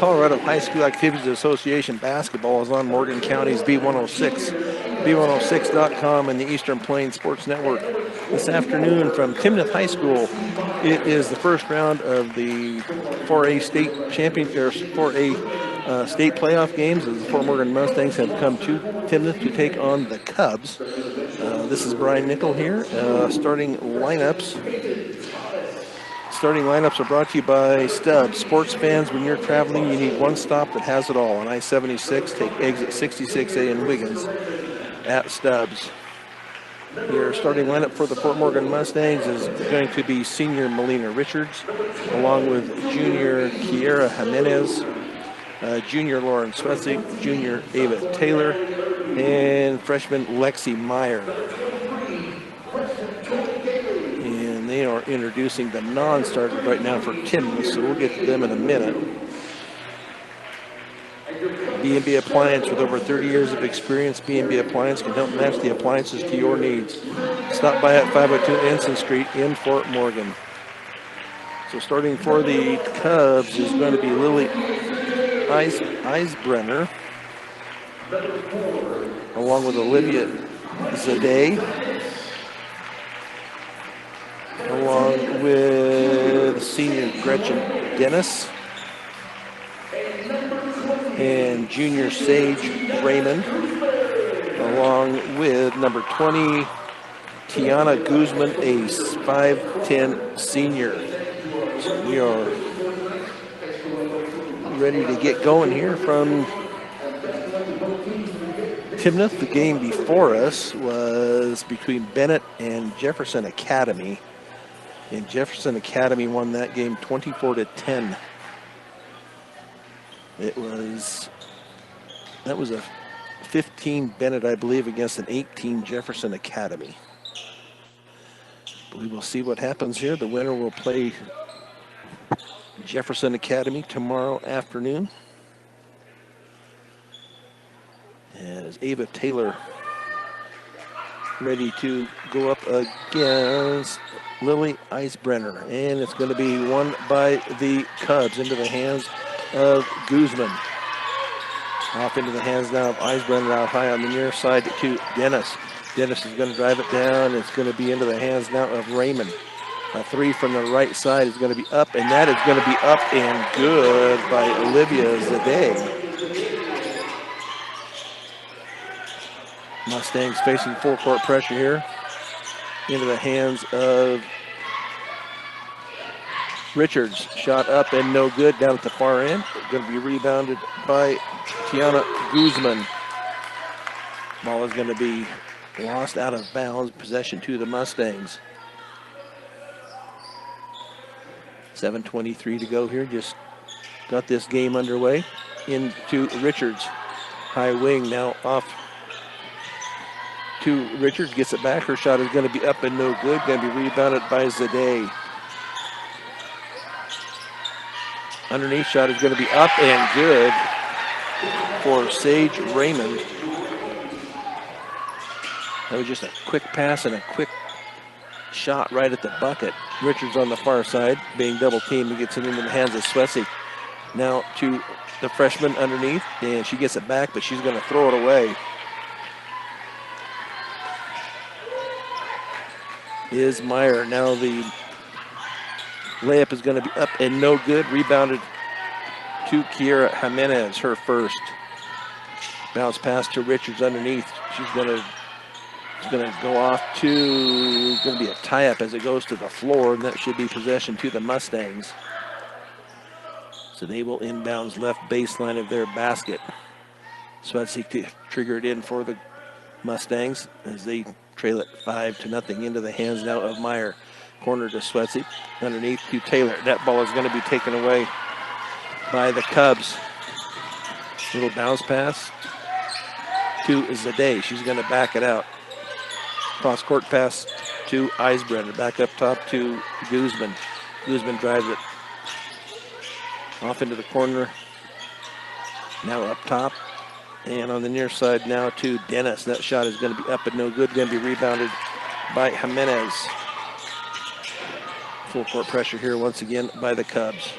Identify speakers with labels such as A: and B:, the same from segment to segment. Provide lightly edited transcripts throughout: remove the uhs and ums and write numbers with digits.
A: Colorado High School Activities Association basketball is on Morgan County's B106, B106.com, and the Eastern Plains Sports Network. This afternoon from Timnath High School, it is the first round of the 4A state or 4A state playoff games as the Fort Morgan Mustangs have come to Timnath to take on the Cubs. This is Brian Nickel here. Starting lineups are brought to you by Stubbs. Sports fans, when you're traveling, you need one stop that has it all. On I-76, take exit 66A in Wiggins at Stubbs. Your starting lineup for the Fort Morgan Mustangs is going to be senior Melina Richards, along with junior Kiera Jimenez, junior Lauren Swetsik, junior Ava Taylor, and freshman Lexi Meyer. And they are introducing the non-starters right now for Timnath, so we'll get to them in a minute. B&B Appliance, with over 30 years of experience, B&B Appliance can help match the appliances to your needs. Stop by at 502 Ensign Street in Fort Morgan. So starting for the Cubs is going to be Lily Eisbrenner, along with Olivia Zade, along with senior Gretchen Dennis, and junior Sage Raymond, along with number 20, Tiana Guzman, a 5'10" senior. So we are ready to get going here from Timnath. The game before us was between Bennett and Jefferson Academy, and Jefferson Academy won that game 24-10. That was a 15 Bennett, I believe, against an 18 Jefferson Academy. We will see what happens here. The winner will play Jefferson Academy tomorrow afternoon. As Ava Taylor ready to go up against Lily Eisbrenner. And it's going to be won by the Cubs into the hands of Guzman. Off into the hands now of Eisbrenner, out high on the near side to Dennis. Dennis is going to drive it down. It's going to be into the hands now of Raymond. A three from the right side is going to be up, and that is going to be up and good by Olivia Zade. Mustangs facing full court pressure here. Into the hands of Richards. Shot up and no good down at the far end. Going to be rebounded by Tiana Guzman. Ball is going to be lost out of bounds. Possession to the Mustangs. 7:23 to go here. Just got this game underway. Into Richards. High wing now off to Richards. Gets it back. Her shot is going to be up and no good. Going to be rebounded by Zade. Underneath shot is going to be up and good for Sage Raymond. That was just a quick pass and a quick shot right at the bucket. Richards on the far side being double teamed. He gets it into the hands of Swetsik. Now to the freshman underneath, and she gets it back, but she's going to throw it away. Is Meyer. Now the layup is going to be up and no good. Rebounded to Kiera Jimenez, her first. Bounce pass to Richards underneath. She's going to go off to, going to be a tie-up as it goes to the floor, and that should be possession to the Mustangs. So they will inbounds left baseline of their basket. Swetsik to trigger it in for the Mustangs as they trail it 5-0 into the hands now of Meyer. Corner to Swetsik, underneath to Taylor. That ball is going to be taken away by the Cubs. Little bounce pass to Zade. She's going to back it out. Cross court pass to Eisbrenner. Back up top to Guzman. Guzman drives it off into the corner. Now up top. And on the near side now to Dennis. That shot is going to be up and no good. Going to be rebounded by Jimenez. Full court pressure here once again by the Cubs.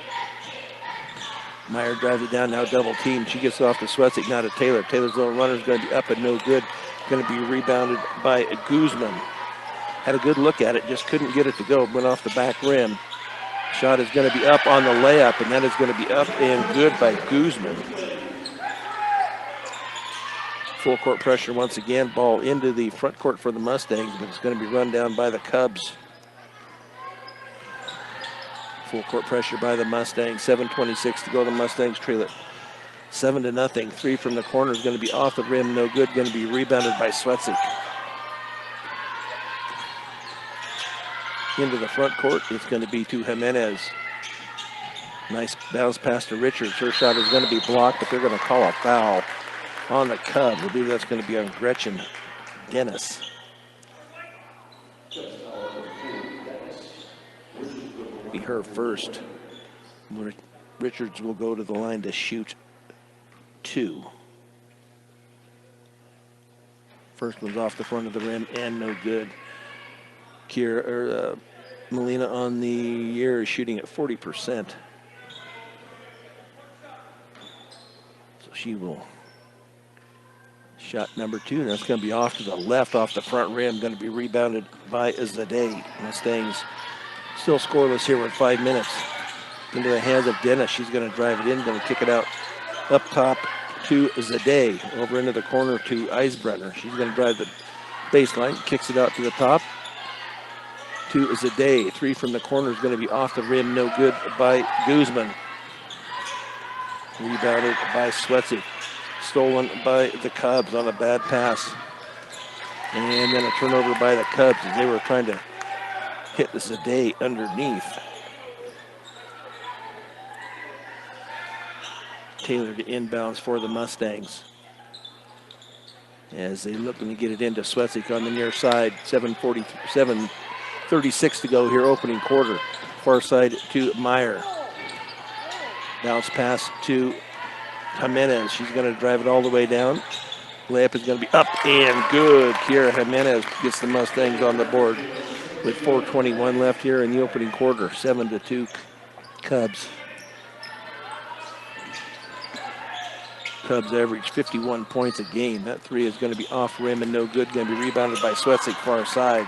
A: Meyer drives it down, now double team. She gets off to Swetzig, now to Taylor. Taylor's little runner is going to be up and no good. Going to be rebounded by Guzman. Had a good look at it, just couldn't get it to go. Went off the back rim. Shot is going to be up on the layup, and that is going to be up and good by Guzman. Full court pressure once again. Ball into the front court for the Mustangs, but it's going to be run down by the Cubs. Full court pressure by the Mustangs. 7:26 to go. The Mustangs trail it 7-0. Three from the corner is going to be off the rim, no good. Going to be rebounded by Swetzig. Into the front court, it's going to be to Jimenez. Nice bounce pass to Richards. Her shot is going to be blocked, but they're going to call a foul on the Cubs. I believe that's going to be on Gretchen Dennis. Be her first. Richards will go to the line to shoot 2. First one's off the front of the rim and no good. Melina on the year is shooting at 40%. So she will shot number 2, and that's going to be off to the left, off the front rim. Going to be rebounded by Zadeh. Mustangs still scoreless here with 5 minutes. Into the hands of Dennis. She's going to drive it in, going to kick it out up top to Zadeh. Over into the corner to Eisbrenner. She's going to drive the baseline, kicks it out to the top to Zadeh. 3 from the corner is going to be off the rim, no good by Guzman. Rebounded by Swetzig. Stolen by the Cubs on a bad pass. And then a turnover by the Cubs as they were trying to hit the Zadeh underneath. Taylor to inbounds for the Mustangs. As they looking to get it into Swetzig on the near side. 7:36 to go here, opening quarter. Far side to Meyer. Bounce pass to Jimenez. She's going to drive it all the way down. Layup is going to be up and good. Kiera Jimenez gets the Mustangs on the board with 4:21 left here in the opening quarter. 7-2 Cubs. Cubs average 51 points a game. That 3 is going to be off rim and no good. Going to be rebounded by Swetzig far side.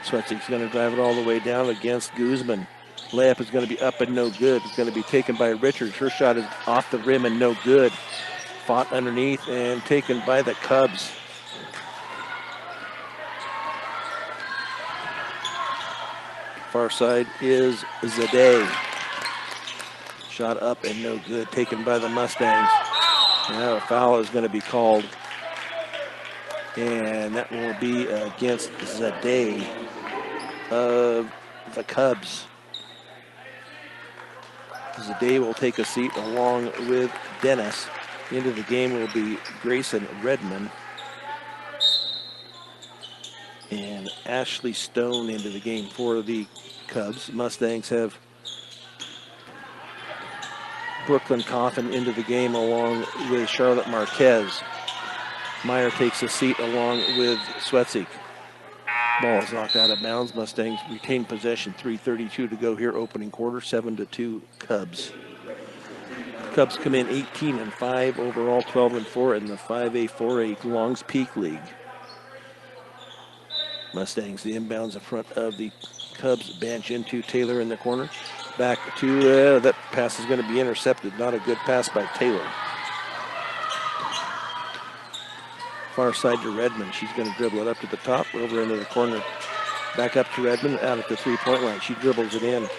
A: Swetzig's going to drive it all the way down against Guzman. Layup is going to be up and no good. It's going to be taken by Richards. Her shot is off the rim and no good. Fought underneath and taken by the Cubs. Far side is Zadeh. Shot up and no good. Taken by the Mustangs. Now a foul is going to be called. And that will be against Zadeh of the Cubs. Zadeh will take a seat along with Dennis. Into the game will be Grayson Redmond. And Ashley Stone into the game for the Cubs. Mustangs have Brooklyn Coffin into the game along with Charlotte Marquez. Meyer takes a seat along with Swetzig. Ball is knocked out of bounds. Mustangs retain possession. 3:32 to go here, opening quarter. 7-2 Cubs. Cubs come in 18-5 overall, 12-4 in the 5A, 4A Longs Peak League. Mustangs, the inbounds in front of the Cubs bench into Taylor in the corner. Back to, that pass is going to be intercepted. Not a good pass by Taylor. Far side to Redmond. She's going to dribble it up to the top, over into the corner. Back up to Redmond, out at the three-point line. She dribbles it in.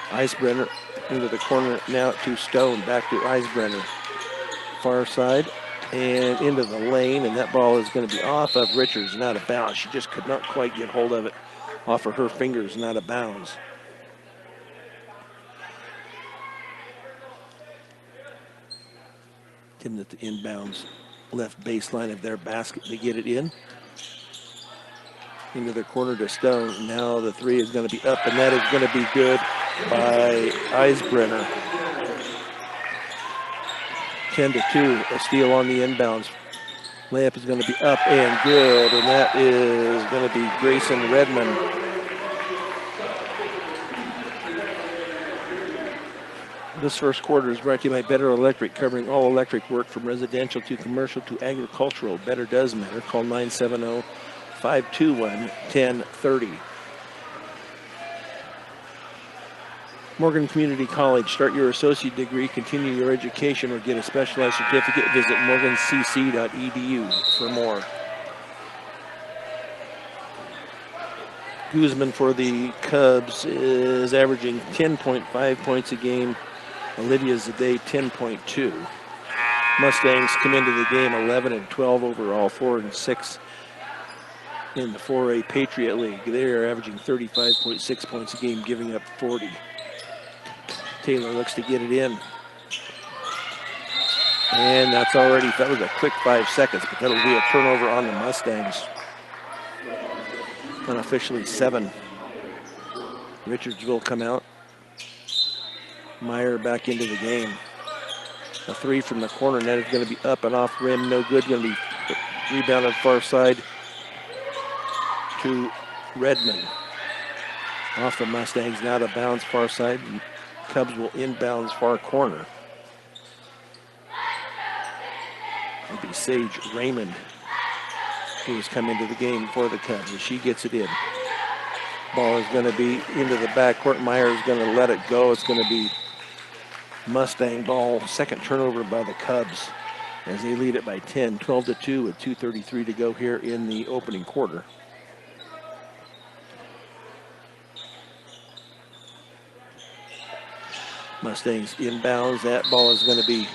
A: Eisbrenner into the corner, now to Stone. Back to Eisbrenner. Far side and into the lane, and that ball is going to be off of Richards and out of bounds. She just could not quite get hold of it off of her fingers and out of bounds. Timnath inbounds left baseline of their basket to get it in. Into the corner to Stone. Now the 3 is going to be up, and that is going to be good by Eisbrenner. 10-2, a steal on the inbounds. Layup is going to be up and good, and that is going to be Grayson Redmond. This first quarter is brought to you by Better Electric, covering all electric work from residential to commercial to agricultural. Better does matter. Call 970-521-1030. Morgan Community College. Start your associate degree, continue your education, or get a specialized certificate. Visit morgancc.edu for more. Guzman for the Cubs is averaging 10.5 points a game. Olivia Zade, 10.2. Mustangs come into the game 11-12 overall, 4-6 in the 4A Patriot League. They're averaging 35.6 points a game, giving up 40. Taylor looks to get it in. And that was a quick 5 seconds, but that'll be a turnover on the Mustangs. Unofficially 7. Richards will come out. Meyer back into the game. A 3 from the corner net is going to be up and off rim. No good. Going to be rebounded far side to Redmond. Off the Mustangs, now to bounds far side. Cubs will inbounds far corner. It'll be Sage Raymond who has come into the game for the Cubs as she gets it in. Ball is going to be into the backcourt. Meyer is going to let it go. It's going to be Mustang ball. Second turnover by the Cubs as they lead it by 10, 12-2 with 2:33 to go here in the opening quarter. Mustangs inbounds. That ball is going to be,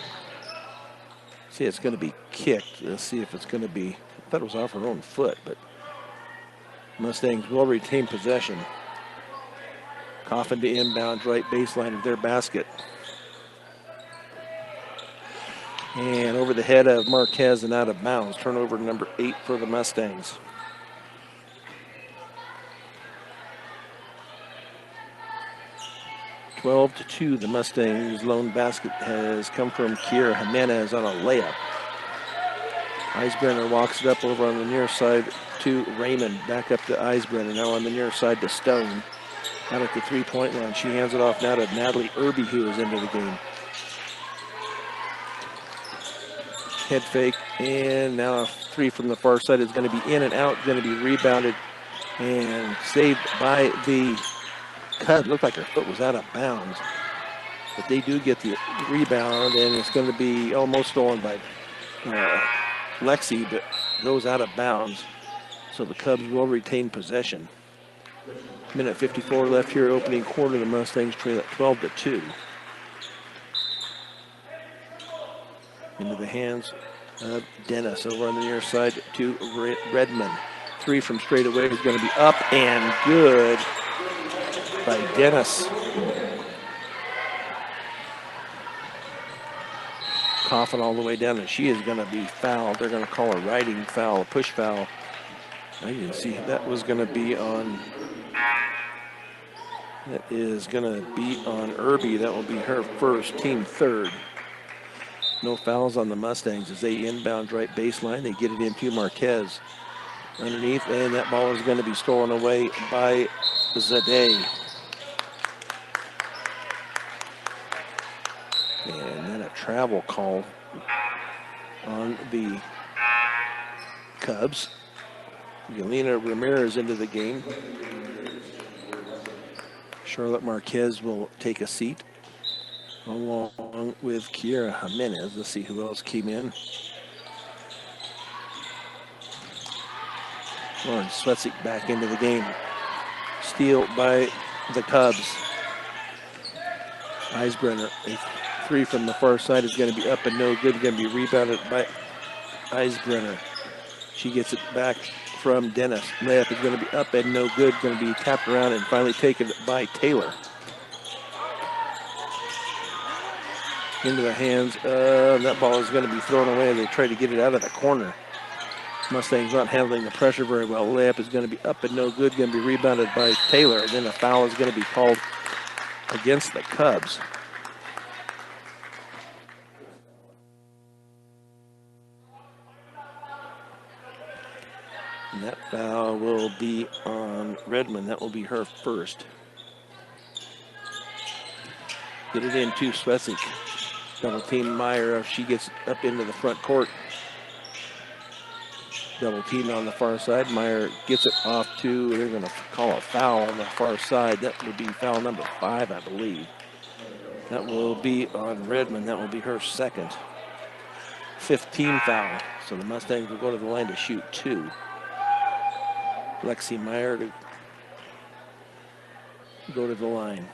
A: it's going to be kicked. Let's see if it's going to be, I thought it was off her own foot, but Mustangs will retain possession. Coffin to inbound, right baseline of their basket. And over the head of Marquez and out of bounds. Turnover number 8 for the Mustangs. Twelve to 2, the Mustangs' lone basket has come from Kiera Jimenez on a layup. Eisbrenner walks it up over on the near side to Raymond. Back up to Eisbrenner, now on the near side to Stone. Out at the three-point line. She hands it off now to Natalie Irby, who is into the game. Head fake, and now a 3 from the far side is going to be in and out, going to be rebounded and saved by the Cubs. Looked like her foot was out of bounds, but they do get the rebound, and it's going to be almost stolen by Lexi, but goes out of bounds. So the Cubs will retain possession. Minute 54 left here, opening quarter. The Mustangs trail at 12-2. Into the hands of Dennis over on the near side to Redmond. 3 from straight away is going to be up and good by Dennis. Coffin all the way down, and she is going to be fouled. They're going to call a riding foul, a push foul. I didn't see that was going to be on. That is going to be on Irby. That will be her first, team third. No fouls on the Mustangs as they inbound right baseline. They get it into Marquez underneath, and that ball is going to be stolen away by Zade. And then a travel call on the Cubs. Yelena Ramirez into the game. Charlotte Marquez will take a seat along with Kiera Jimenez. Let's see who else came in. Lauren Swetzik back into the game. Steal by the Cubs. Eisbrenner, a 3 from the far side is going to be up and no good. Going to be rebounded by Eisbrenner. She gets it back from Dennis. Layup is going to be up and no good. Going to be tapped around and finally taken by Taylor. Into the hands of, that ball is going to be thrown away. They try to get it out of the corner. Mustangs not handling the pressure very well. Layup is going to be up and no good. Going to be rebounded by Taylor. And then a foul is going to be called against the Cubs. And that foul will be on Redmond. That will be her first. Get it in to Swetsik. Double team Meyer. She gets up into the front court. Double team on the far side. Meyer gets it off to, they're going to call a foul on the far side. That would be foul number 5, I believe. That will be on Redmond. That will be her second. 15 foul. So the Mustangs will go to the line to shoot 2. Lexi Meyer to go to the line.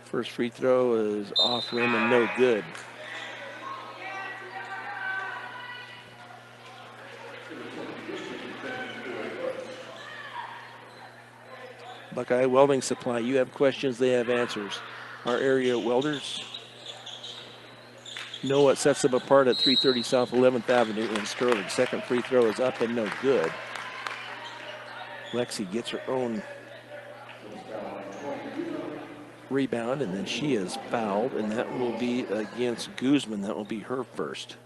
A: First free throw is off rim and no good. Buckeye Welding Supply, you have questions, they have answers. Our area welders know what sets them apart at 330 South 11th Avenue in Sterling. Second free throw is up and no good. Lexi gets her own rebound, and then she is fouled, and that will be against Guzman. That will be her first.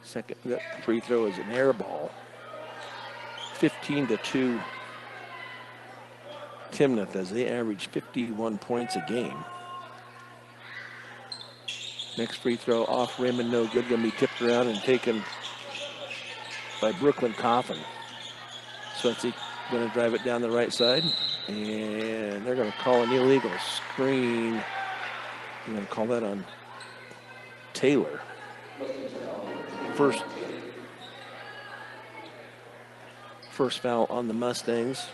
A: Second that free throw is an air ball. 15-2 Timnath as they average 51 points a game. Next free throw off rim and no good. Going to be tipped around and taken by Brooklyn Coffin. Swetsik going to drive it down the right side, and they're going to call an illegal screen. I'm going to call that on Taylor. First foul on the Mustangs.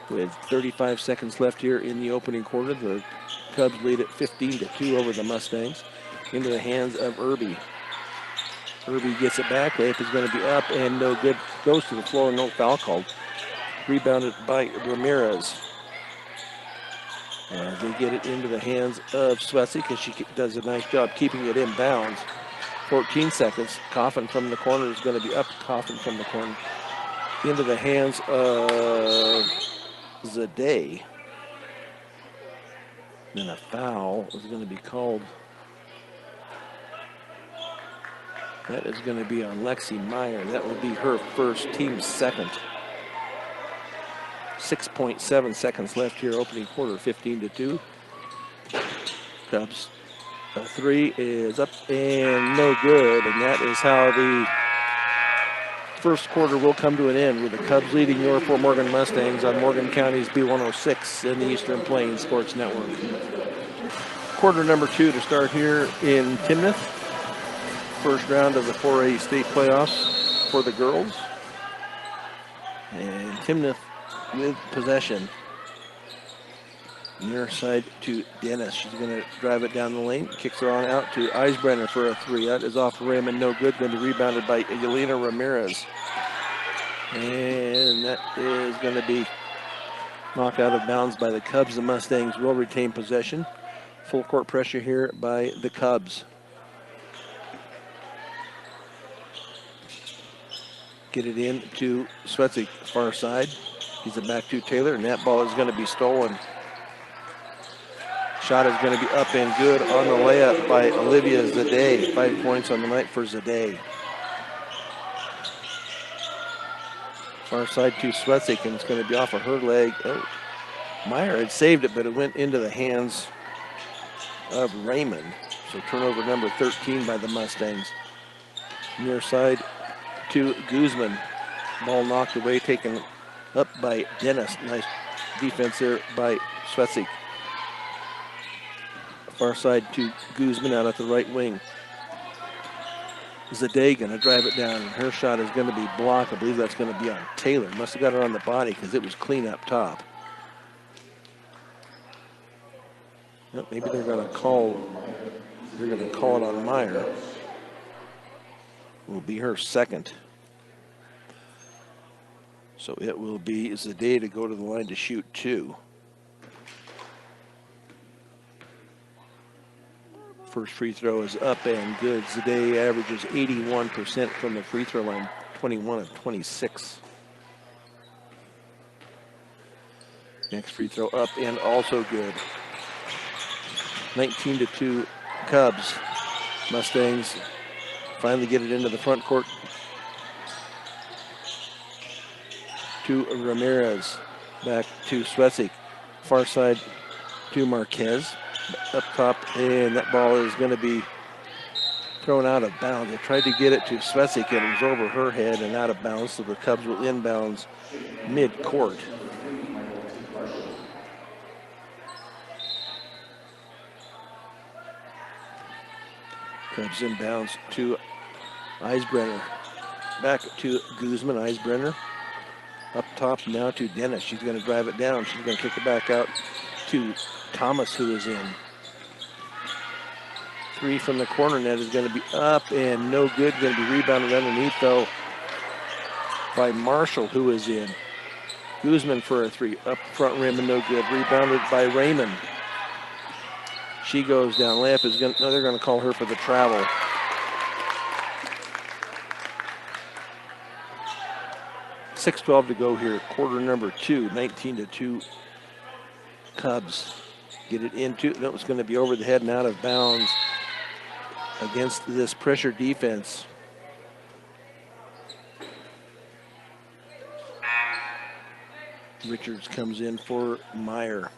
A: With 35 seconds left here in the opening quarter, the Cubs lead at 15-2 over the Mustangs. Into the hands of Irby. Irby gets it back. Layup is going to be up and no good. Goes to the floor, no foul called. Rebounded by Ramirez. And they get it into the hands of Swetsik, and she does a nice job keeping it in bounds. 14 seconds. Coffin from the corner is going to be up. Coffin from the corner. Into the hands of Zade. Then a foul is going to be called. That is going to be on Lexi Meyer. That will be her first, team second. 6.7 seconds left here, opening quarter, 15-2. Cubs. A three is up and no good, and that is how the first quarter will come to an end with the Cubs leading your Fort Morgan Mustangs on Morgan County's B106 in the Eastern Plains Sports Network. Quarter number 2 to start here in Timnath. First round of the 4A state playoffs for the girls. And Timnath with possession. Near side to Dennis. She's going to drive it down the lane. Kicks it on out to Eisbrenner for a three. That is off the rim and no good. Going to be rebounded by Yelena Ramirez. And that is going to be knocked out of bounds by the Cubs. The Mustangs will retain possession. Full court pressure here by the Cubs. Get it in to Swetsik, far side. Gives it back to Taylor, and that ball is going to be stolen. Shot is going to be up and good on the layup by Olivia Zade. 5 points on the night for Zade. Far side to Swetsik, and it's going to be off of her leg. Oh, Meyer had saved it, but it went into the hands of Raymond. So turnover number 13 by the Mustangs. Near side to Guzman. Ball knocked away, taken up by Dennis. Nice defense there by Swetsik. Far side to Guzman out at the right wing. Zade going to drive it down, and her shot is going to be blocked. I believe that's going to be on Taylor. Must have got her on the body because it was clean up top. Yep, maybe they're going to call it on Meyer. Will be her second. So it will be Zade to go to the line to shoot 2. First free throw is up and good. Zade averages 81% from the free throw line, 21 of 26. Next free throw up and also good. 19-2 Cubs. Mustangs finally get it into the front court to Ramirez. Back to Swetsik. Far side to Marquez up top, and that ball is going to be thrown out of bounds. They tried to get it to Svetsik, and it was over her head and out of bounds, so the Cubs will inbounds mid-court. Cubs inbounds to Eisbrenner. Back to Guzman. Eisbrenner up top now to Dennis. She's going to drive it down. She's going to kick it back out to Thomas, who is in. Three from the corner net is going to be up and no good. Going to be rebounded underneath, though, by Marshall, who is in. Guzman for a three. Up front rim and no good. Rebounded by Raymond. She goes down. Layup is going to, no, they're going to call her for the travel. .6:12 to go here. Quarter number 2. 19-2. Cubs get it into. That was going to be over the head and out of bounds against this pressure defense. Richards comes in for Meyer.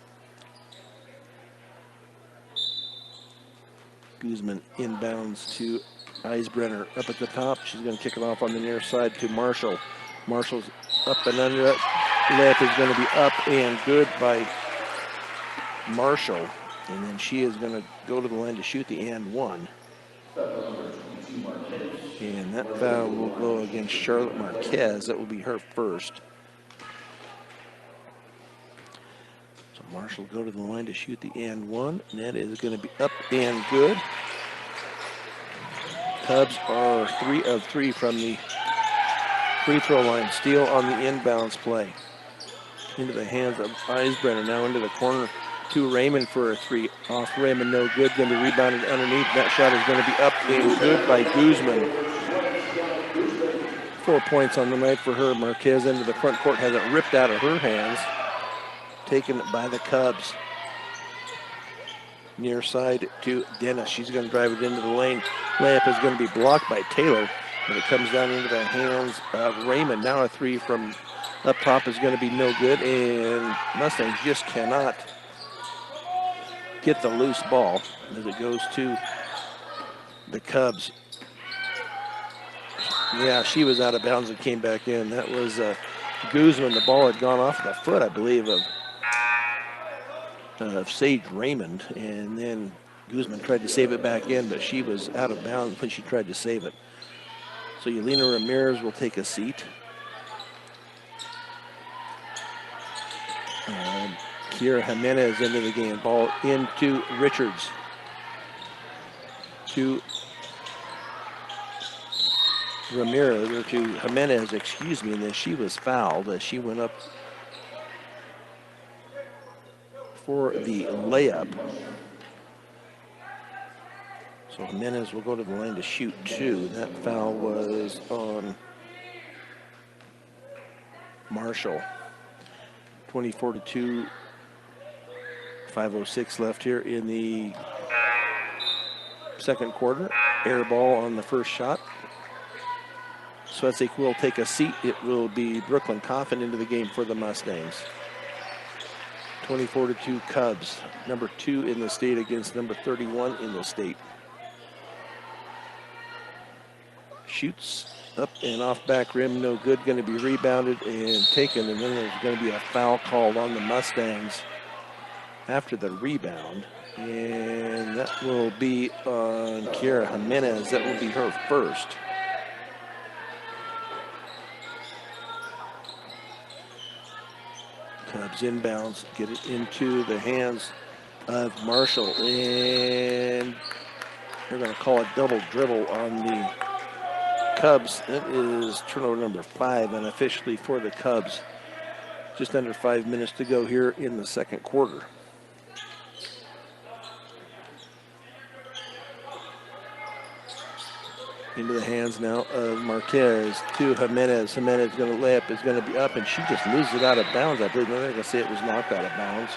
A: Guzman inbounds to Eisbrenner. Up at the top, she's going to kick it off on the near side to Marshall. Marshall's up and under it. Layup is going to be up and good by Marshall. And then she is going to go to the line to shoot the and one. And that foul will go against Charlotte Marquez. That will be her first. So Marshall will go to the line to shoot the and one. And that is going to be up and good. Cubs are 3 of 3 from the free throw line. Steal on the inbounds play. Into the hands of Eisbrenner. Now into the corner to Raymond for a three. Off Raymond, no good. Going to be rebounded underneath. That shot is going to be up and good by Guzman. 4 points on the night for her. Marquez into the front court. Has it ripped out of her hands. Taken by the Cubs. Near side to Dennis. She's going to drive it into the lane. Layup is going to be blocked by Taylor. And it comes down into the hands of Raymond. Now a three from up top is going to be no good. And Mustangs just cannot get the loose ball as it goes to the Cubs. Yeah, she was out of bounds and came back in. That was Guzman. The ball had gone off the foot, I believe, of Sage Raymond. And then Guzman tried to save it back in, but she was out of bounds when she tried to save it. So Yelena Ramirez will take a seat. Kiera Jimenez into the game. Ball into Richards. To Ramirez, or to Jimenez, excuse me, and then she was fouled as she went up for the layup. So Jimenez will go to the line to shoot 2. That foul was on Marshall. 24-2, 5:06 left here in the second quarter. Air ball on the first shot. Svetsik will take a seat. It will be Brooklyn Coffin into the game for the Mustangs. 24-2 Cubs. Number 2 in the state against number 31 in the state. Shoots up and off back rim, no good. Going to be rebounded and taken, and then there's going to be a foul called on the Mustangs after the rebound. And that will be on Kiera Jimenez. That will be her first. Cubs inbounds, get it into the hands of Marshall. And they're going to call a double dribble on the Cubs. That is turnover number 5 unofficially for the Cubs. Just under 5 minutes to go here in the second quarter. Into the hands now of Marquez to Jimenez. Jimenez going to lay up, is going to be up, and she just loses it out of bounds. I believe they're going to say it was knocked out of bounds.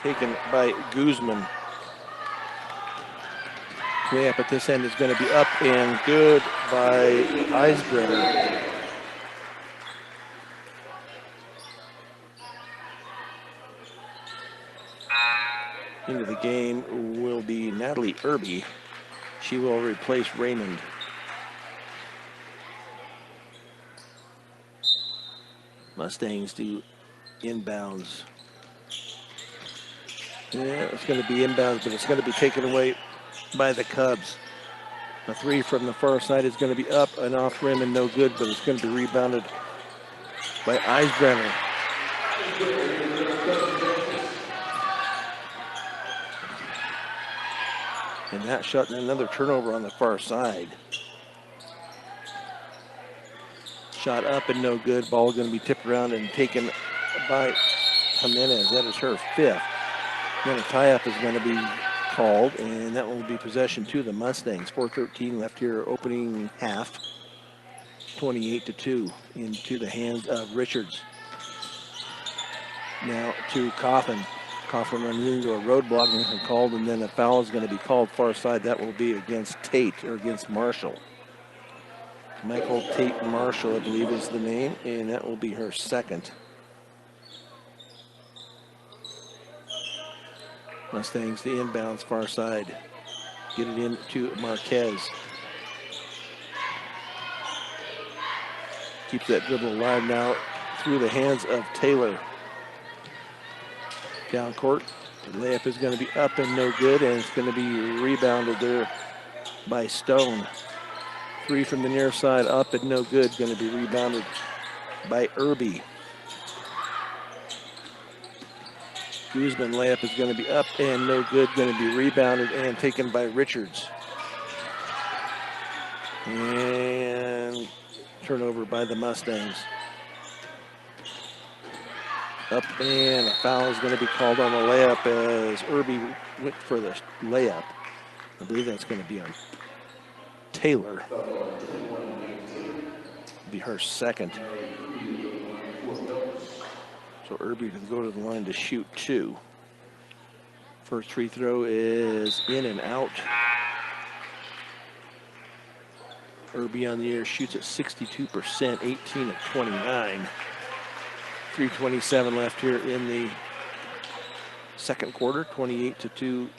A: Taken by Guzman. Layup at this end is going to be up and good by Eisbrenner. Into the game will be Natalie Irby. She will replace Raymond. Mustangs do inbounds. Yeah, it's going to be inbounds, but it's going to be taken away by the Cubs. A three from the far side is going to be up and off rim and no good, but it's going to be rebounded by Eisbrenner. And that shot and another turnover on the far side. Shot up and no good. Ball going to be tipped around and taken by Jimenez. That is her fifth. Then a tie-up is going to be called, and that will be possession to the Mustangs. 4:13 left here, opening half. 28-2 into the hands of Richards. Now to Coffin. Coffin running into a roadblock and called, and then a foul is going to be called far side. That will be against Tate, or against Marshall. Michael Tate Marshall, I believe, is the name, and that will be her second. Mustangs, the inbounds far side. Get it in to Marquez. Keeps that dribble alive now through the hands of Taylor. Down court. The layup is going to be up and no good, and it's going to be rebounded there by Stone. Three from the near side, up and no good. Going to be rebounded by Irby. Guzman layup is going to be up and no good. Going to be rebounded and taken by Richards. And turnover by the Mustangs. Up and a foul is going to be called on the layup as Irby went for the layup. I believe that's going to be on Taylor. Be her second. So Irby can go to the line to shoot two. First free throw is in and out. Irby on the year shoots at 62%, 18 of 29. 3:27 left here in the second quarter, 28-2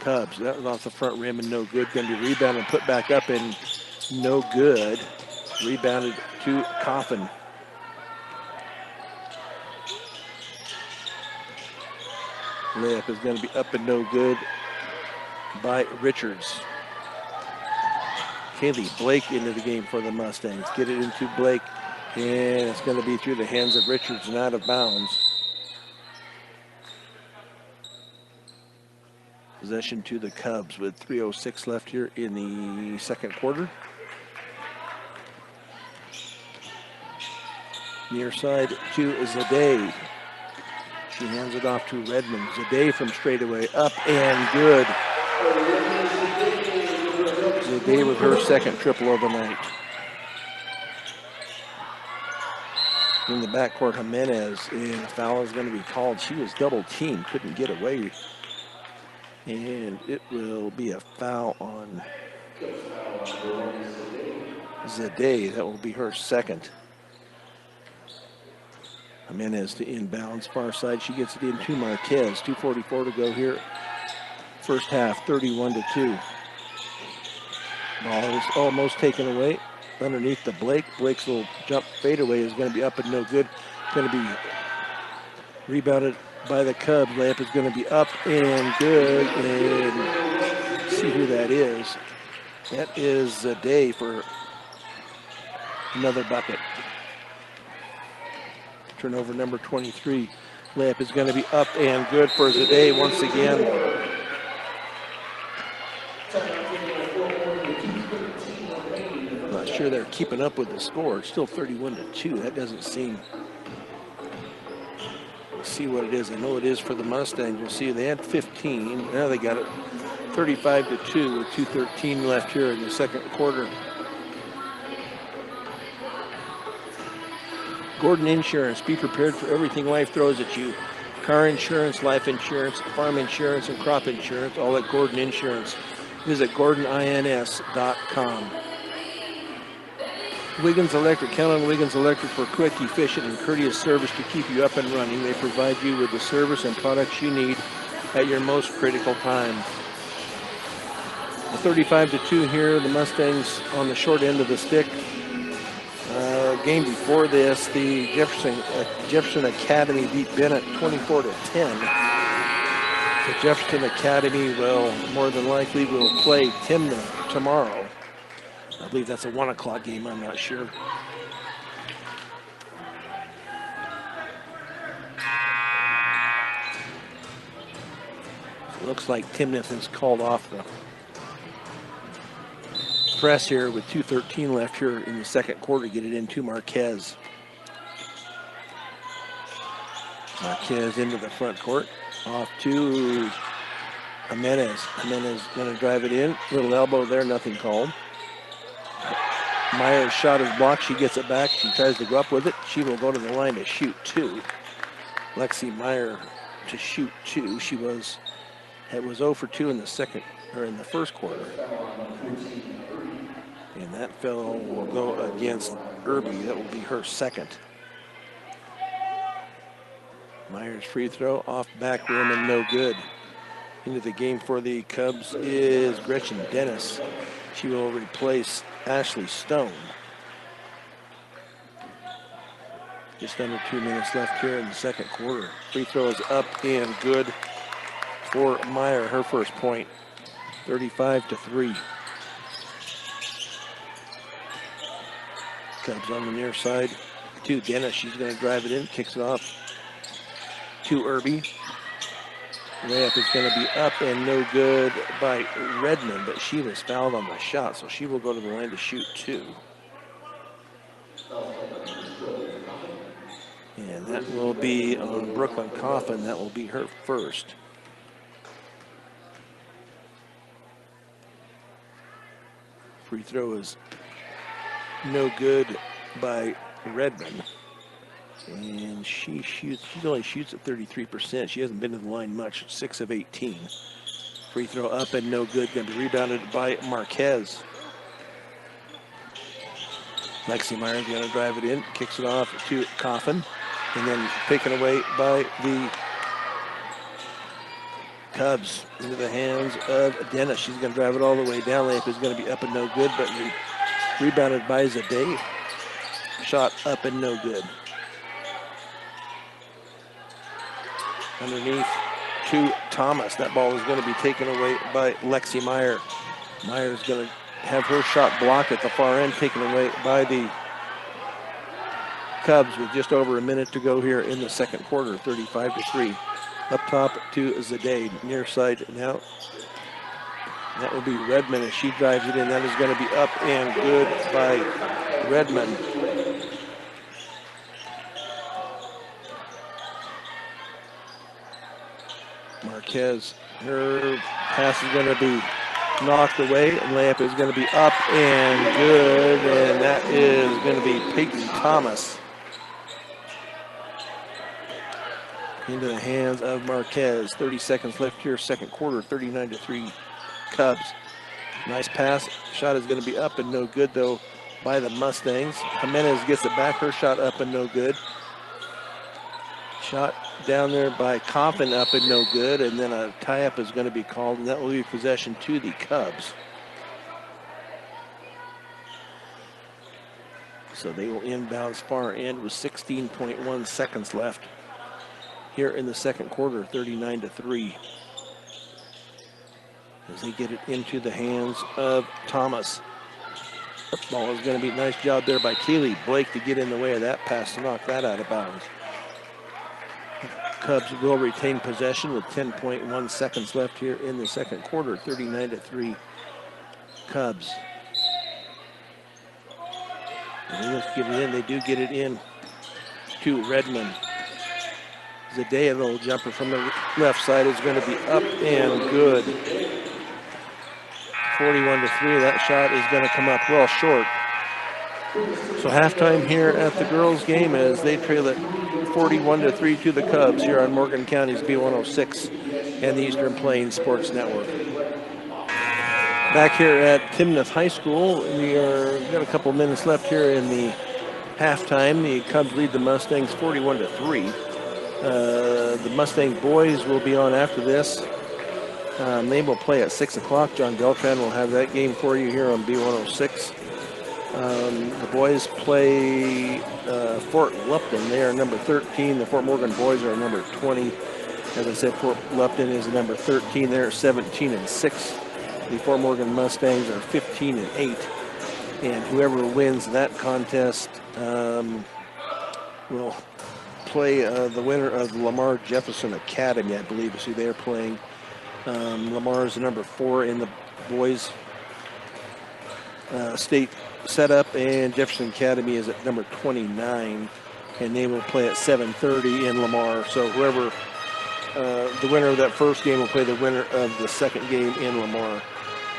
A: Cubs. That was off the front rim and no good. Going to be rebounded and put back up and no good. Rebounded to Coffin. Layup is going to be up and no good by Richards. Kaylee Blake into the game for the Mustangs. Get it into Blake, and it's going to be through the hands of Richards and out of bounds. Possession to the Cubs with 3:06 left here in the second quarter. Near side to Zadeh. She hands it off to Redmond. Zadeh from straightaway, up and good. Zadeh with her second triple of the night. In the backcourt, Jimenez, and a foul is going to be called. She was double teamed, couldn't get away. And it will be a foul on Zadeh. That will be her second. Jimenez to inbounds, far side. She gets it into Marquez. 2:44 to go here. First half, 31-2. Ball is almost taken away underneath the Blake. Blake's little jump fadeaway is going to be up and no good. Going to be rebounded by the Cubs. Layup is going to be up and good. And see who that is. That is Zadeh for another bucket. Turnover number 23. Layup is going to be up and good for Zadeh once again. Not sure they're keeping up with the score. It's still 31-2. That doesn't seem. Let's see what it is. I know it is for the Mustangs. We'll see. They had 15. Now they got it 35-2 with 2:13 left here in the second quarter. Gordon Insurance. Be prepared for everything life throws at you. car insurance, life insurance, farm insurance, and crop insurance, all at Gordon Insurance. Visit GordonINS.com. Wiggins Electric. Count on Wiggins Electric for quick, efficient, and courteous service to keep you up and running. They provide you with the service and products you need at your most critical time. A 35-2 here. The Mustangs on the short end of the stick. Game before this, the Jefferson Academy beat Bennett 24-10. The Jefferson Academy will more than likely will play Timnath tomorrow. I believe that's a 1 o'clock game, I'm not sure. It looks like Timnath has called off the press here with 2:13 left here in the second quarter. Get it into Marquez. Marquez into the front court. Off to Jimenez. Jimenez going to drive it in. Little elbow there, nothing called. Meyer's shot is blocked. She gets it back. She tries to go up with it. She will go to the line to shoot 2. Lexi Meyer to shoot 2. It was 0 for 2 in the first quarter. And that foul will go against Irby. That will be her second. Meyer's free throw off back rim and no good. Into the game for the Cubs is Gretchen Dennis. She will replace Ashley Stone. Just under 2 minutes left here in the second quarter. Free throw is up and good for Meyer, her first point. 35-3. Cubs on the near side to Dennis. She's going to drive it in, kicks it off to Irby. Layup is going to be up and no good by Redmond, but she was fouled on the shot, so she will go to the line to shoot 2. And that will be on Brooklyn Coffin. That will be her first. Free throw is no good by Redmond. And she only shoots at 33%. She hasn't been to the line much, 6 of 18. Free throw up and no good. Going to be rebounded by Marquez. Lexi Meyer's going to drive it in, kicks it off to Coffin, and then taken away by the Cubs into the hands of Dennis. She's going to drive it all the way down. Layup is going to be up and no good, but rebounded by Zadeh. Shot up and no good. Underneath to Thomas. That ball is going to be taken away by Lexi Meyer. Meyer's going to have her shot blocked at the far end, taken away by the Cubs with just over a minute to go here in the second quarter, 35-3. Up top to Zadeh, near side now. That will be Redmond as she drives it in. That is going to be up and good by Redmond. Marquez, her pass is going to be knocked away, and layup is going to be up and good, and that is going to be Peyton Thomas. Into the hands of Marquez. 30 seconds left here, second quarter, 39-3 Cubs. Nice pass. Shot is going to be up and no good, though, by the Mustangs. Jimenez gets it back. Her shot up and no good. Shot down there by Coffin, up and no good, and then a tie-up is going to be called, and that will be possession to the Cubs. So they will inbounds far end with 16.1 seconds left here in the second quarter, 39-3. As they get it into the hands of Thomas. The ball is going to be a nice job there by Keeley Blake to get in the way of that pass to knock that out of bounds. Cubs will retain possession with 10.1 seconds left here in the second quarter, 39-3 Cubs. And they just get it in. They do get it in to Redmond. Zadeh, a little jumper from the left side, is going to be up and good. 41-3. That shot is going to come up well short. So halftime here at the girls' game as they trail it 41-3 to the Cubs here on Morgan County's B106 and the Eastern Plains Sports Network. Back here at Timnath High School, we got a couple minutes left here in the halftime. The Cubs lead the Mustangs 41-3. The Mustang boys will be on after this. They will play at 6 o'clock. John Beltran will have that game for you here on B106. The boys play Fort Lupton. They are number 13. The Fort Morgan boys are number 20. As I said, Fort Lupton is number 13. They're 17-6. The Fort Morgan Mustangs are 15-8. And whoever wins that contest will play the winner of the Lamar Jefferson Academy, I believe is who they're playing. Lamar is number 4 in the boys state setup, and Jefferson Academy is at number 29, and they will play at 7:30 in Lamar. So whoever, the winner of that first game will play the winner of the second game in Lamar,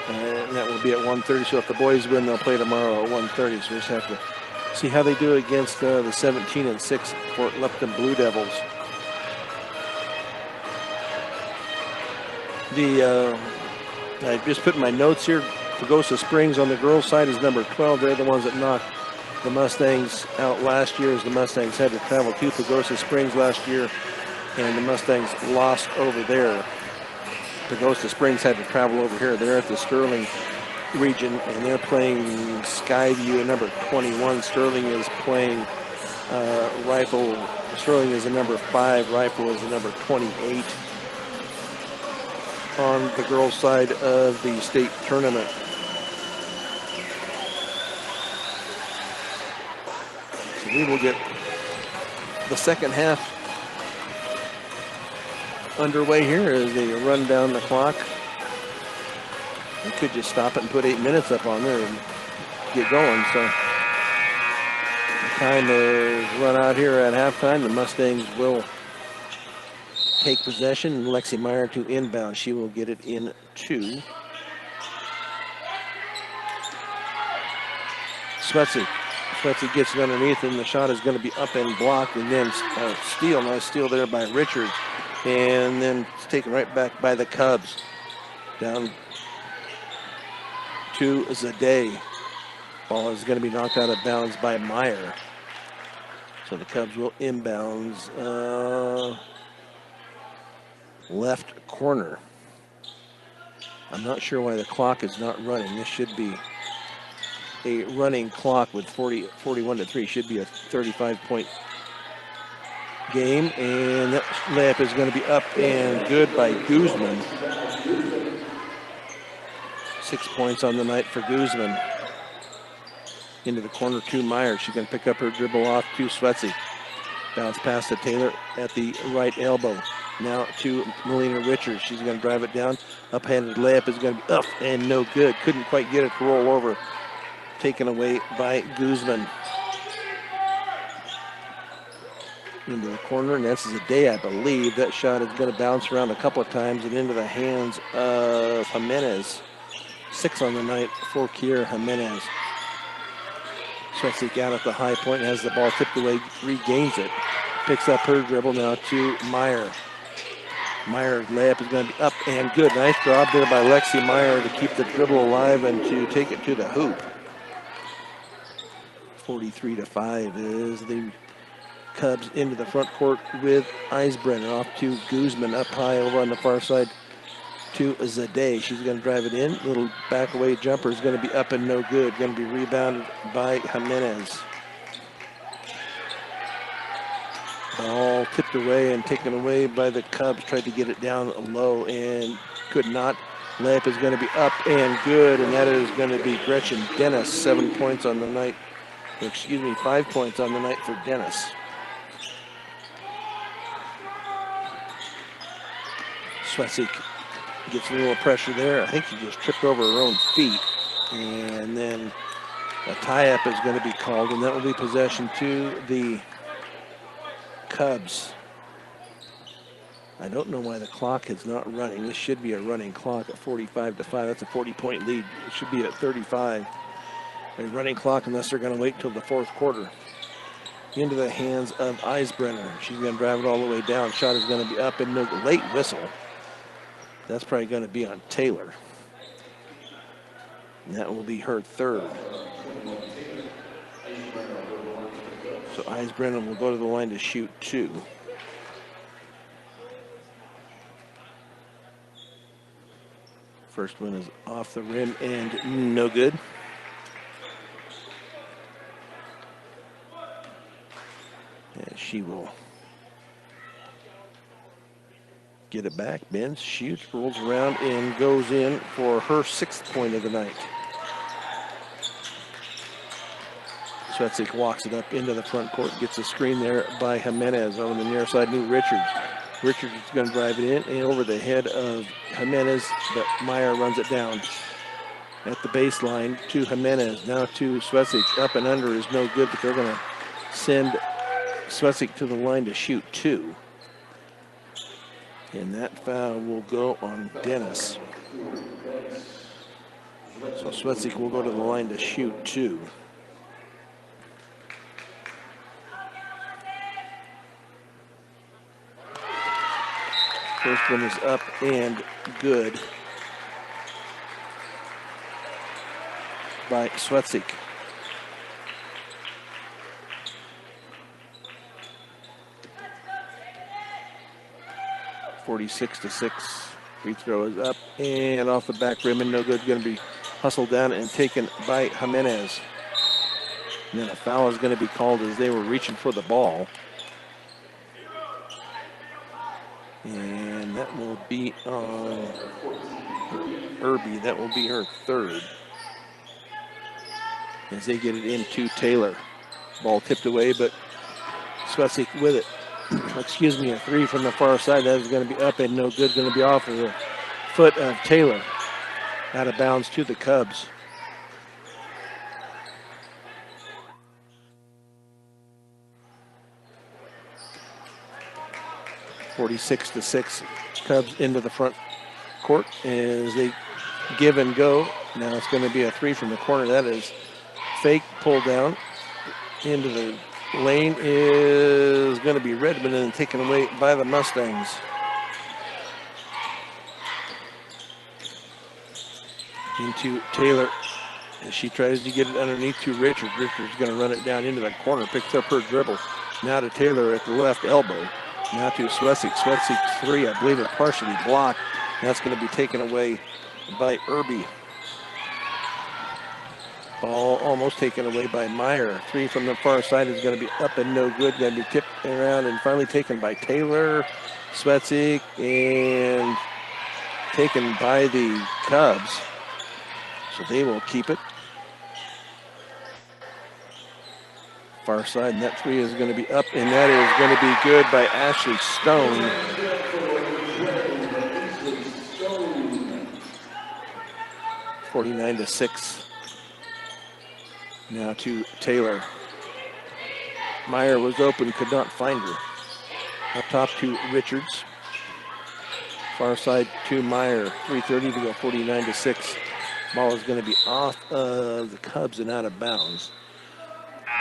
A: and that will be at 1:30. So if the boys win, they'll play tomorrow at 1:30. So we just have to see how they do against the 17-6 Fort Lupton Blue Devils. I just put in my notes here. Pagosa Springs on the girls' side is number 12. They're the ones that knocked the Mustangs out last year, as the Mustangs had to travel to Pagosa Springs last year, and the Mustangs lost over there. Pagosa Springs had to travel over here. They're at the Sterling region, and they're playing Skyview at number 21. Sterling is playing Rifle. Sterling is the number 5. Rifle is the number 28 on the girls' side of the state tournament. So we will get the second half underway here as they run down the clock. They could just stop it and put 8 minutes up on there and get going. So time is run out here at halftime. The Mustangs will take possession, and Lexi Meyer to inbound. She will get it in 2. Swetzy gets it underneath, and the shot is going to be up and blocked, and then steal. Nice steal there by Richards, and then it's taken right back by the Cubs. Down to Zadeh. Ball is going to be knocked out of bounds by Meyer. So the Cubs will inbounds left corner. I'm not sure why the clock is not running. This should be a running clock with 41-3. Should be a 35-point game. And that layup is going to be up and good by Guzman. 6 points on the night for Guzman. Into the corner to Meyer. She's going to pick up her dribble off to Swetzy. Bounce pass to Taylor at the right elbow. Now to Melina Richards. She's going to drive it down. Up-handed layup is going to be up and no good. Couldn't quite get it to roll over. Taken away by Guzman. Into the corner, and that's Zadeh, I believe. That shot is going to bounce around a couple of times and into the hands of Jimenez. 6 on the night for Kiera Jimenez. Swetzik out at the high point, has the ball tipped away, regains it. Picks up her dribble now to Meyer. Meyer's layup is going to be up and good. Nice job there by Lexi Meyer to keep the dribble alive and to take it to the hoop. 43-5 is the Cubs into the front court with Eisbrenner. Off to Guzman, up high over on the far side to Zadeh. She's going to drive it in. Little back away jumper is going to be up and no good. Going to be rebounded by Jimenez. Ball tipped away and taken away by the Cubs. Tried to get it down low and could not. Layup is going to be up and good, and that is going to be Gretchen Dennis. 7 points on the night. Excuse me, 5 points on the night for Dennis. Swetzik gets a little pressure there. I think she just tripped over her own feet. And then a tie-up is going to be called, and that will be possession to the Cubs. I don't know why the clock is not running. This should be a running clock at 45-5. That's a 40-point lead. It should be at 35. a running clock unless they're going to wait until the fourth quarter. Into the hands of Eisbrenner. She's going to drive it all the way down. Shot is going to be up and no late whistle. That's probably going to be on Taylor. And that will be her third. So Eisbrenner will go to the line to shoot 2. First one is off the rim and no good. And she will get it back, bends, shoots, rolls around, and goes in for her 6th point of the night. Svetsic walks it up into the front court, gets a screen there by Jimenez on the near side. New Richards. Richards is going to drive it in and over the head of Jimenez, but Meyer runs it down at the baseline to Jimenez. Now to Svetsic. Up and under is no good, but they're going to send Svetsic to the line to shoot 2. And that foul will go on Dennis. So Svetsic will go to the line to shoot 2. First one is up and good by Svetsic. (46-6). Free throw is up and off the back rim and no good. Going to be hustled down and taken by Jimenez. And then a foul is going to be called as they were reaching for the ball. And that will be on Irby. That will be her third. As they get it into Taylor. Ball tipped away, but Svetsic with it. Excuse me, a 3 from the far side. That is going to be up and no good. Going to be off of the foot of Taylor. Out of bounds to the Cubs. (46-6). Cubs into the front court as they give and go. Now it's going to be a 3 from the corner. That is fake, pulled down into the lane is going to be Redmond and taken away by the Mustangs. Into Taylor as she tries to get it underneath to Richards. Richards going to run it down into the corner, picks up her dribble. Now to Taylor at the left elbow. Now to Svetsic. Svetsic's 3, I believe, is partially blocked. That's going to be taken away by Irby. Ball almost taken away by Meyer. 3 from the far side is going to be up and no good. Going to be tipped around and finally taken by Taylor. Svetsic and taken by the Cubs. So they will keep it. Far side, and that 3 is going to be up, and that is going to be good by Ashley Stone. (49-6). Now to Taylor. Meyer was open, could not find her. Up top to Richards. Far side to Meyer. 3:30 to go, 49-6. Ball is going to be off of the Cubs and out of bounds.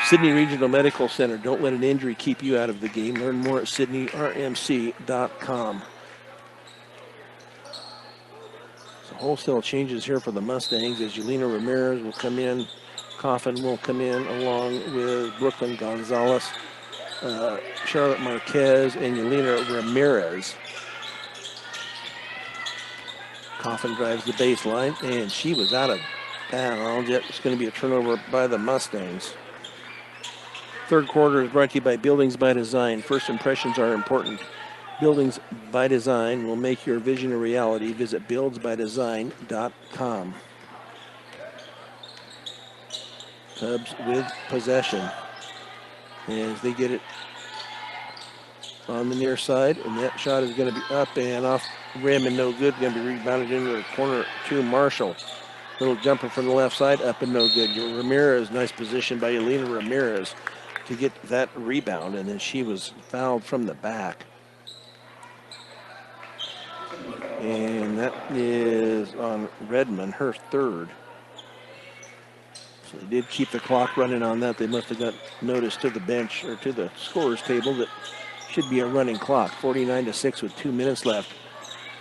A: Sydney Regional Medical Center. Don't let an injury keep you out of the game. Learn more at sydneyrmc.com. So wholesale changes here for the Mustangs as Yelena Ramirez will come in. Coffin will come in along with Brooklyn Gonzalez, Charlotte Marquez, and Yelena Ramirez. Coffin drives the baseline, and she was out of bounds. Yet it's going to be a turnover by the Mustangs. Third quarter is brought to you by Buildings by Design. First impressions are important. Buildings by Design will make your vision a reality. Visit buildsbydesign.com. Cubs with possession as they get it on the near side, and that shot is going to be up and off rim and no good. Going to be rebounded into the corner to Marshall. Little jumper from the left side, up and no good. Ramirez, nice position by Yelena Ramirez to get that rebound, and then she was fouled from the back. And that is on Redmond, her third. So they did keep the clock running on that. They must have got notice to the bench or to the scorer's table that should be a running clock. 49-6 with 2 minutes left.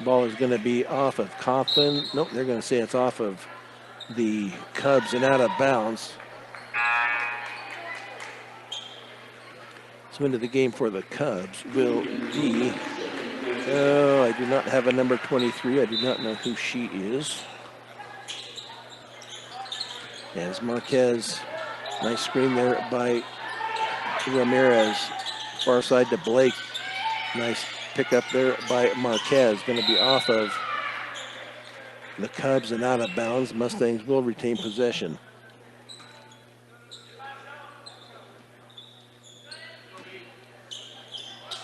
A: Ball is going to be off of Coffin. Nope, they're going to say it's off of the Cubs and out of bounds. So into the game for the Cubs will be, oh, I do not have a number 23. I do not know who she is. As Marquez, nice screen there by Ramirez. Far side to Blake. Nice pickup there by Marquez. Going to be off of the Cubs and out of bounds. Mustangs will retain possession.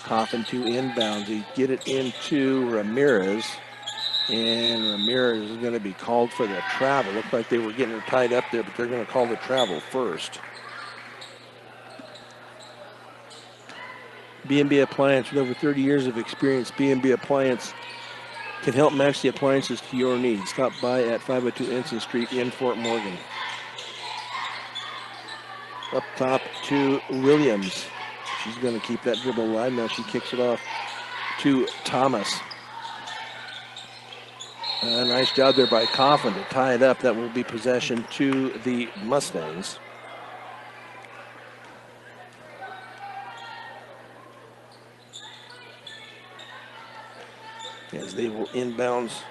A: Coffin to inbounds. He get it into Ramirez. And Ramirez is going to be called for the travel. Looked like they were getting her tied up there, but they're going to call the travel first. B&B Appliance, with over 30 years of experience, B&B Appliance can help match the appliances to your needs. Stop by at 502 Ensign Street in Fort Morgan. Up top to Williams. She's going to keep that dribble alive. Now she kicks it off to Thomas. Nice job there by Coffin to tie it up. That will be possession to the Mustangs. As they will inbounds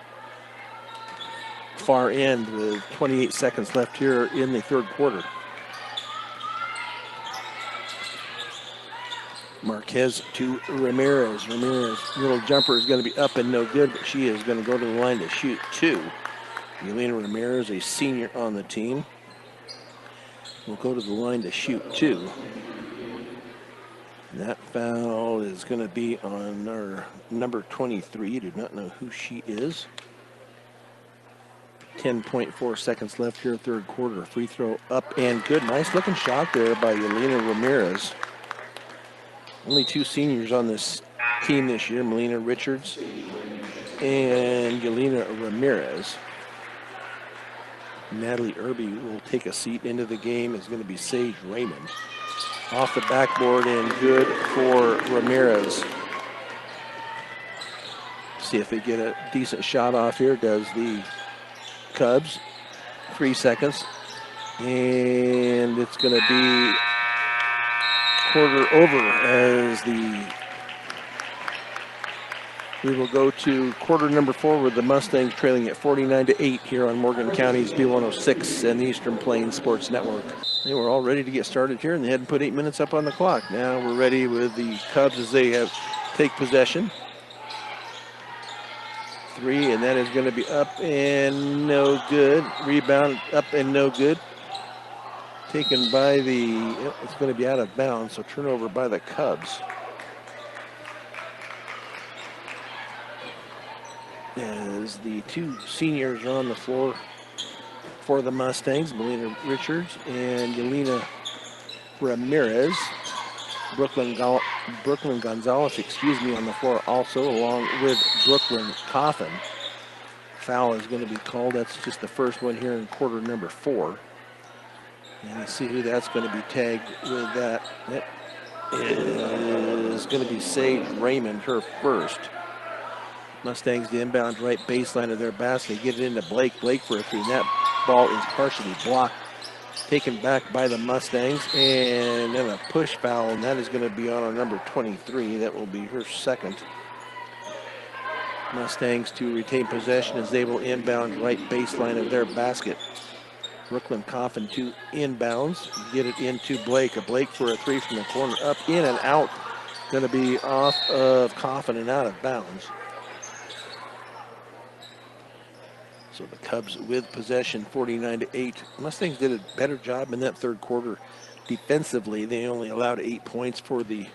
A: far end with 28 seconds left here in the third quarter. Marquez to Ramirez. Ramirez, little jumper is going to be up and no good, but she is going to go to the line to shoot two. Yelena Ramirez, a senior on the team, will go to the line to shoot two. That foul is going to be on our number 23. Do not know who she is. 10.4 seconds left here, third quarter. Free throw up and good. Nice looking shot there by Yelena Ramirez. Only two seniors on this team this year, Melina Richards and Yelena Ramirez. Natalie Irby will take a seat into the game. It's going to be Sage Raymond. Off the backboard and good for Ramirez. See if they get a decent shot off here. Does the Cubs. 3 seconds. And it's going to be quarter over as we will go to quarter number 4 with the Mustangs trailing at 49-8 here on Morgan County's B106 and the Eastern Plains Sports Network. They were all ready to get started here, and they hadn't put 8 minutes up on the clock. Now we're ready with the Cubs as they take possession. 3, and that is going to be up and no good. Rebound up and no good. Taken by it's going to be out of bounds, so turnover by the Cubs. As the two seniors are on the floor for the Mustangs, Melina Richards and Yelena Ramirez. Brooklyn Gonzalez, on the floor also, along with Brooklyn Coffin. Foul is going to be called. That's just the first one here in quarter number 4. And you see who that's going to be tagged with that. That is going to be Sage Raymond, her first. Mustangs the inbound right baseline of their basket. Get it into Blake. Blake for a 3. And that ball is partially blocked. Taken back by the Mustangs. And then a push foul. And that is going to be on our number 23. That will be her second. Mustangs to retain possession as they will inbound right baseline of their basket. Brooklyn Coffin to inbounds. Get it into Blake. A Blake for a 3 from the corner. Up, in, and out. Going to be off of Coffin and out of bounds. So the Cubs with possession, 49-8. Mustangs did a better job in that third quarter defensively. They only allowed 8 points for the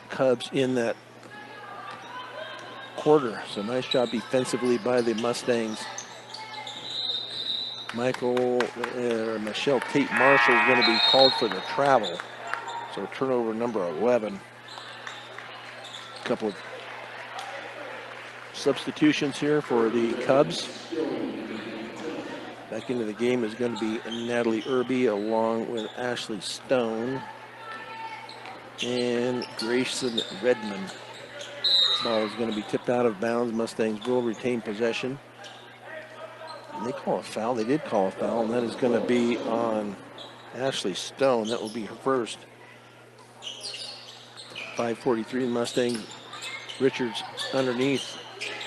A: Cubs in that quarter. So nice job defensively by the Mustangs. Michelle Tate Marshall is going to be called for the travel. So turnover number 11. A couple of substitutions here for the Cubs. Back into the game is going to be Natalie Irby along with Ashley Stone and Grayson Redmond. Ball is going to be tipped out of bounds. Mustangs will retain possession. And they call a foul. They did call a foul, and that is going to be on Ashley Stone. That will be her first. 5:43 Mustangs. Richards underneath.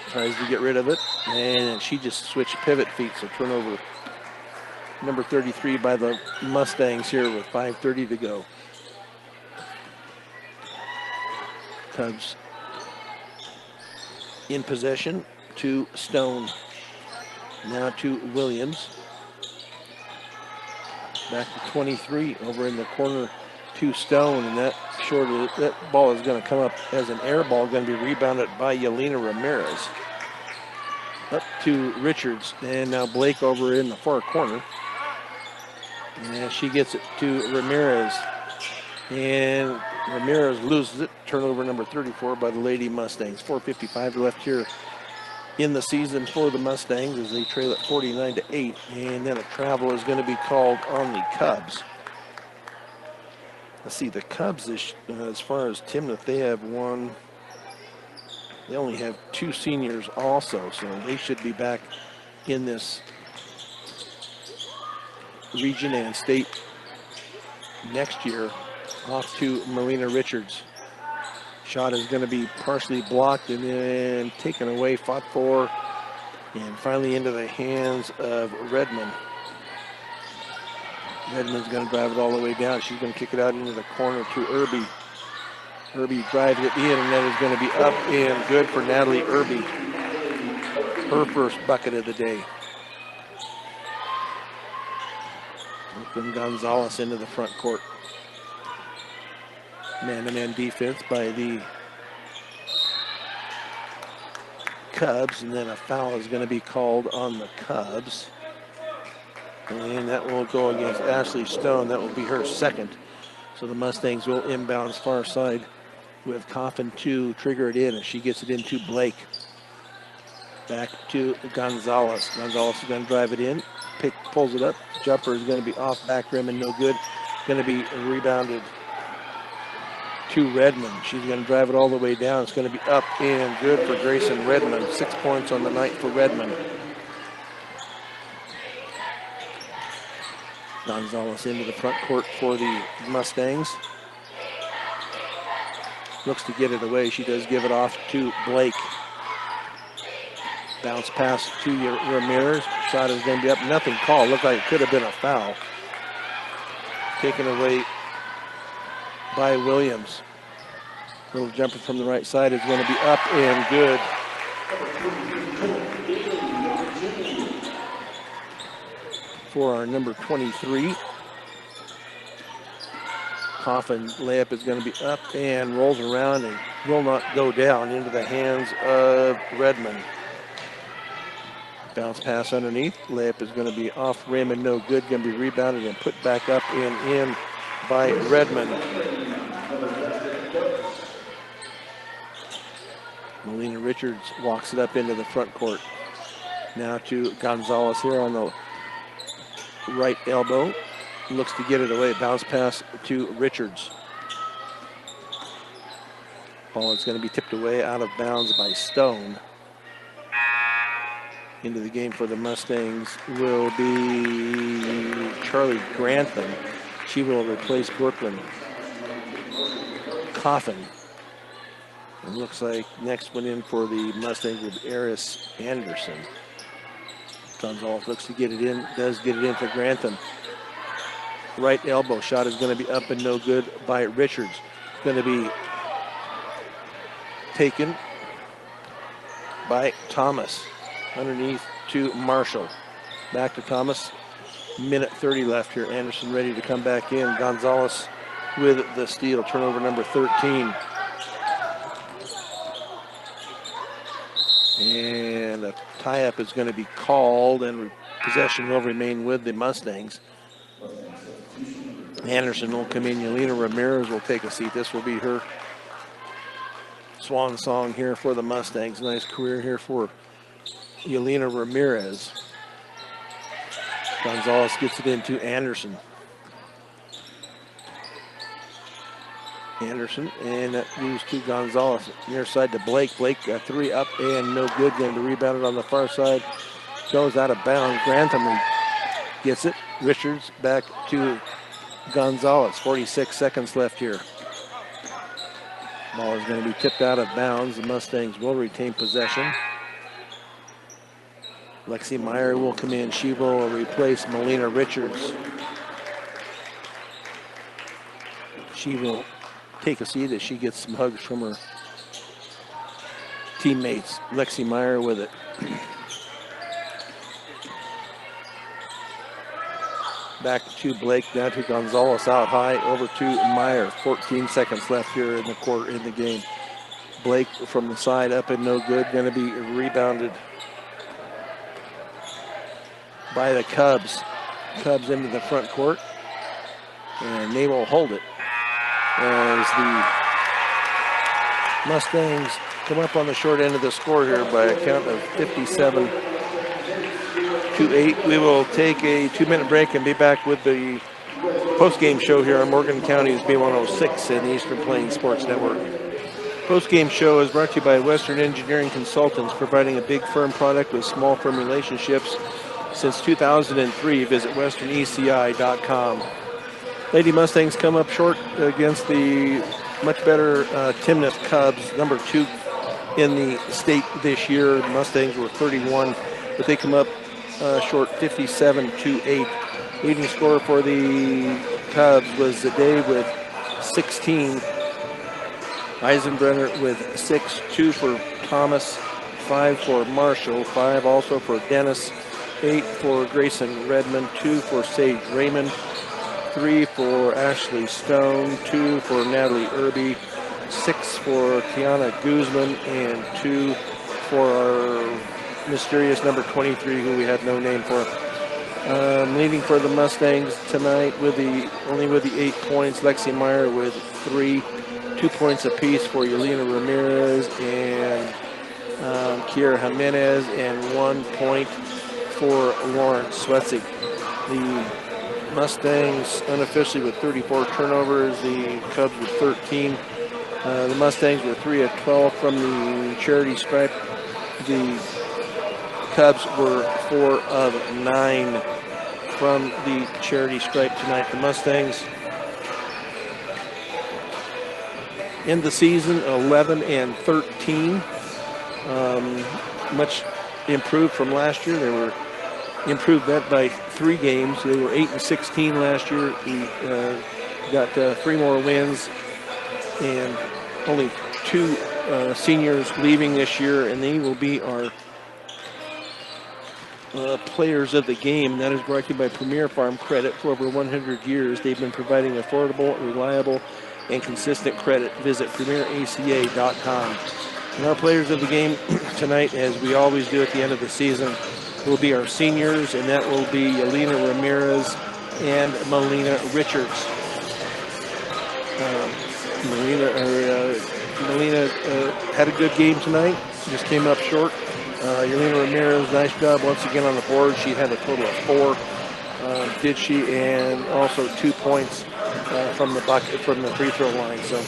A: Tries to get rid of it. And she just switched pivot feet, so turnover number 33 by the Mustangs here with 5:30 to go. Cubs in possession to Stone. Now to Williams. Back to 23 over in the corner to Stone, and that ball is going to come up as an air ball, going to be rebounded by Yelena Ramirez. Up to Richards, and now Blake over in the far corner. And she gets it to Ramirez, and Ramirez loses it. Turnover number 34 by the Lady Mustangs. 4:55 left here in the season for the Mustangs as they trail at 49-8, and then a travel is going to be called on the Cubs. Let's see, the Cubs, as far as Timnath, they have one. They only have 2 seniors also, so they should be back in this region and state next year. Off to Melina Richards. Shot is going to be partially blocked and then taken away, fought for, and finally into the hands of Redmond. Redmond's going to drive it all the way down. She's going to kick it out into the corner to Irby. Irby drives it in, and that is going to be up and good for Natalie Irby. Her first bucket of the day. From Gonzalez into the front court. Man-to-man defense by the Cubs, and then a foul is going to be called on the Cubs. And that will go against Ashley Stone. That will be her second. So the Mustangs will inbounds far side with Coffin to trigger it in, and she gets it into Blake. Back to Gonzalez. Gonzalez is going to drive it in. Pulls it up. Jumper is going to be off back rim and no good. Going to be rebounded to Redmond. She's going to drive it all the way down. It's going to be up and good for Grayson Redmond. 6 points on the night for Redmond. Gonzalez into the front court for the Mustangs. Looks to get it away. She does give it off to Blake. Bounce pass to Ramirez. Shot is going to be up. Nothing called. Looked like it could have been a foul. Taken away by Williams. Little jumper from the right side is going to be up and good. For our number 23. Coffin layup is going to be up and rolls around and will not go down into the hands of Redmond. Bounce pass underneath. Layup is going to be off rim and no good. Going to be rebounded and put back up and in by Redmond. Melina Richards walks it up into the front court. Now to Gonzalez here on the right elbow. Looks to get it away. Bounce pass to Richards. Ball is going to be tipped away out of bounds by Stone. Into the game for the Mustangs will be Charlie Grantham. She will replace Brooklyn Coffin. It looks like next one in for the Mustangs will be Eris Anderson. Gonzalez looks to get it in, does get it in for Grantham. Right elbow shot is going to be up and no good by Richards. Going to be taken by Thomas. Underneath to Marshall. Back to Thomas. Minute 30 left here. Anderson ready to come back in. Gonzalez with the steal. Turnover number 13. And a tie-up is going to be called, and possession will remain with the Mustangs. Anderson will come in. Yelena Ramirez will take a seat. This will be her swan song here for the Mustangs. Nice career here for Yelena Ramirez. Gonzalez gets it into Anderson. Anderson, and that moves to Gonzalez. Near side to Blake. Blake got 3 up and no good. Going to rebound it on the far side. Goes out of bounds. Grantham gets it. Richards back to Gonzalez. 46 seconds left here. Ball is going to be tipped out of bounds. The Mustangs will retain possession. Lexi Meyer will come in. She will replace Melina Richards. She will take a seat as she gets some hugs from her teammates. Lexi Meyer with it. Back to Blake, down to Gonzalez, out high, over to Meyer. 14 seconds left here in the quarter, in the game. Blake from the side, up and no good. Going to be rebounded by the Cubs. Cubs into the front court, and they will hold it as the Mustangs come up on the short end of the score here by a count of 57-8. We will take a 2-minute break and be back with the post-game show here on Morgan County's B106 and the Eastern Plains Sports Network. Post-game show is brought to you by Western Engineering Consultants, providing a big firm product with small firm relationships since 2003. Visit westerneci.com. Lady Mustangs come up short against the much better Timnath Cubs, number 2 in the state this year. The Mustangs were 31, but they come up short 57-8. Leading scorer for the Cubs was Zade with 16. Eisenbrenner with 6, 2 for Thomas, 5 for Marshall, 5 also for Dennis, 8 for Grayson Redmond, 2 for Sage Raymond, 3 for Ashley Stone, 2 for Natalie Irby, 6 for Kiana Guzman, and 2 for our mysterious number 23, who we had no name for. Leading for the Mustangs tonight only with the 8 points. Lexi Meyer with 3, 2 points apiece for Yelena Ramirez and Kiera Jimenez, and 1 point for Lauren Swetzig. The Mustangs unofficially with 34 turnovers, the Cubs with 13. The Mustangs were 3 of 12 from the charity stripe. The Cubs were 4 of 9 from the charity stripe tonight. The Mustangs end the season 11-13. Much improved from last year. They were improved that by 3 games. They were 8-16 last year. We got 3 more wins, and only 2 seniors leaving this year, and they will be our players of the game. That is brought to you by Premier Farm Credit. For over 100 years, they've been providing affordable, reliable, and consistent credit. Visit premieraca.com. And our players of the game tonight, as we always do at the end of the season, will be our seniors, and that will be Yelena Ramirez and Melina Richards. Melina had a good game tonight, just came up short. Yelena Ramirez, nice job once again on the board. She had a total of 4, did she, and also 2 points from the bucket, from the free throw line. So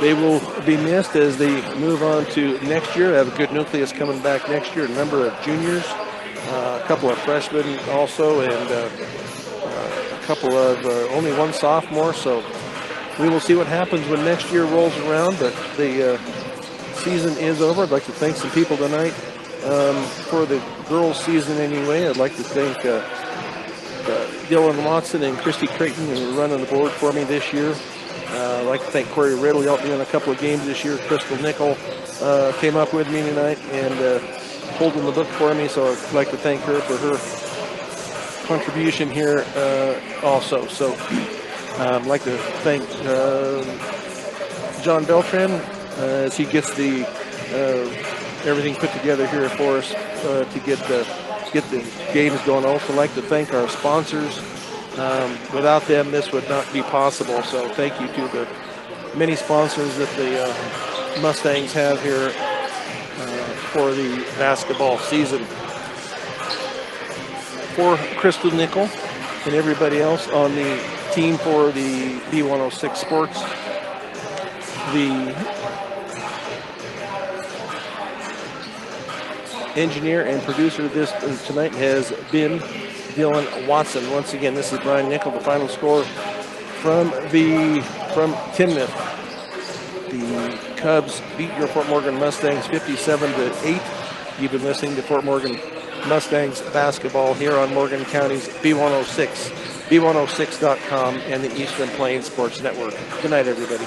A: they will be missed as they move on to next year. They have a good nucleus coming back next year, a number of juniors, a couple of freshmen also, and a couple of only 1 sophomore. So we will see what happens when next year rolls around, but the season is over. I'd like to thank some people tonight for the girls' season anyway. I'd like to thank Dylan Watson and Christy Creighton, who were running the board for me this year. I'd like to thank Corey Riddle. He helped me in a couple of games this year. Crystal Nickel came up with me tonight and holding the book for me, so I'd like to thank her for her contribution here also. So I'd like to thank John Beltran as he gets the everything put together here for us to get the games going. I'd also like to thank our sponsors. Without them, this would not be possible. So thank you to the many sponsors that the Mustangs have here for the basketball season. for Crystal Nickel and everybody else on the team for the B106 Sports. The engineer and producer of this tonight has been Dylan Watson. Once again, this is Brian Nickel. The final score from Timnath. The Cubs beat your Fort Morgan Mustangs 57-8. You've been listening to Fort Morgan Mustangs basketball here on Morgan County's B106, B106.com, and the Eastern Plains Sports Network. Good night, everybody.